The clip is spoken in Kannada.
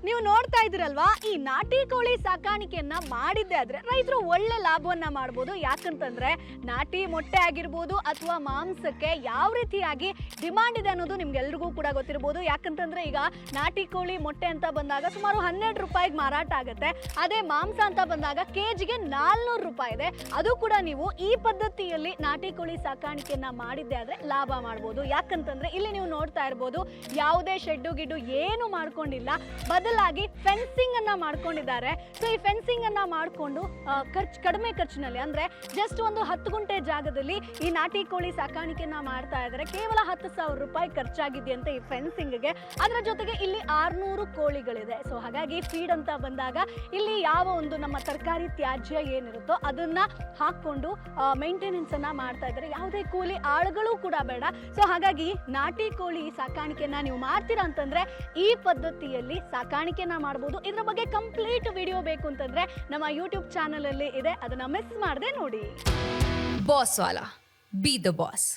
ನೀವು ನೋಡ್ತಾ ಇದ್ದೀರಲ್ವಾ, ಈ ನಾಟಿ ಕೋಳಿ ಸಾಕಾಣಿಕೆಯನ್ನ ಮಾಡಿದ್ದೆ ಆದ್ರೆ ರೈತರು ಒಳ್ಳೆ ಲಾಭವನ್ನ ಮಾಡಬಹುದು. ಯಾಕಂತಂದ್ರೆ ನಾಟಿ ಮೊಟ್ಟೆ ಆಗಿರ್ಬೋದು ಅಥವಾ ಮಾಂಸಕ್ಕೆ ಯಾವ ರೀತಿಯಾಗಿ ಡಿಮಾಂಡ್ ಇದೆ ಅನ್ನೋದು ನಿಮ್ಗೆಲ್ರಿಗೂ ಕೂಡ ಗೊತ್ತಿರಬಹುದು. ಯಾಕಂತಂದ್ರೆ ಈಗ ನಾಟಿ ಕೋಳಿ ಮೊಟ್ಟೆ ಅಂತ ಬಂದಾಗ ಸುಮಾರು 12 ರೂಪಾಯಿಗೆ ಮಾರಾಟ ಆಗುತ್ತೆ. ಅದೇ ಮಾಂಸ ಅಂತ ಬಂದಾಗ ಕೆಜಿಗೆ 400 ರೂಪಾಯಿ ಇದೆ. ಅದು ಕೂಡ ನೀವು ಈ ಪದ್ಧತಿಯಲ್ಲಿ ನಾಟಿ ಕೋಳಿ ಸಾಕಾಣಿಕೆಯನ್ನ ಮಾಡಿದ್ದೆ ಆದ್ರೆ ಲಾಭ ಮಾಡಬಹುದು. ಯಾಕಂತಂದ್ರೆ ಇಲ್ಲಿ ನೀವು ನೋಡ್ತಾ ಇರ್ಬೋದು, ಯಾವುದೇ ಶೆಡ್ಡು ಗಿಡ್ಡು ಏನು ಮಾಡ್ಕೊಂಡಿಲ್ಲ, ಬದಲಾಗಿ ಫೆನ್ಸಿಂಗ್ ಅನ್ನ ಮಾಡ್ಕೊಂಡಿದ್ದಾರೆ. ಸೊ ಈ ಫೆನ್ಸಿಂಗ್ ಅನ್ನ ಮಾಡ್ಕೊಂಡು ಕಡಿಮೆ ಖರ್ಚಿನಲ್ಲಿ ಅಂದ್ರೆ ಜಸ್ಟ್ ಒಂದು 10 ಗುಂಟೆ ಜಾಗದಲ್ಲಿ ಈ ನಾಟಿ ಕೋಳಿ ಸಾಕಾಣಿಕೆಯನ್ನ ಮಾಡ್ತಾ ಇದ್ದಾರೆ. ಕೇವಲ 10,000 ರೂಪಾಯಿ ಖರ್ಚಾಗಿದೆಯಂತೆ ಈ ಫೆನ್ಸಿಂಗ್ಗೆ. ಅದರ ಜೊತೆಗೆ ಇಲ್ಲಿ 600 ಕೋಳಿಗಳಿದೆ. ಸೊ ಹಾಗಾಗಿ ಫೀಡ್ ಅಂತ ಬಂದಾಗ ಇಲ್ಲಿ ಯಾವ ಒಂದು ನಮ್ಮ ತರಕಾರಿ ತ್ಯಾಜ್ಯ ಏನಿರುತ್ತೋ ಅದನ್ನ ಹಾಕೊಂಡು ಮೇಂಟೆನೆನ್ಸ್ ಅನ್ನ ಮಾಡ್ತಾ ಇದ್ದಾರೆ. ಯಾವುದೇ ಕೂಲಿ ಆಳುಗಳು ಕೂಡ ಬೇಡ. ಸೊ ಹಾಗಾಗಿ ನಾಟಿ ಕೋಳಿ ಸಾಕಾಣಿಕೆಯನ್ನ ನೀವು ಮಾಡ್ತೀರಾ ಅಂತಂದ್ರೆ ಈ ಪದ್ಧತಿಯಲ್ಲಿ ಸಾಕಾಣಿಕೆನ ಮಾಡಬಹುದು. ಇದ್ರ ಬಗ್ಗೆ ಕಂಪ್ಲೀಟ್ ವಿಡಿಯೋ ಬೇಕು ಅಂತಂದ್ರೆ ನಮ್ಮ ಯೂಟ್ಯೂಬ್ ಚಾನಲ್ ಅಲ್ಲಿ ಇದೆ, ಅದನ್ನ ಮಿಸ್ ಮಾಡದೆ ನೋಡಿ. Boss Vala, B the boss.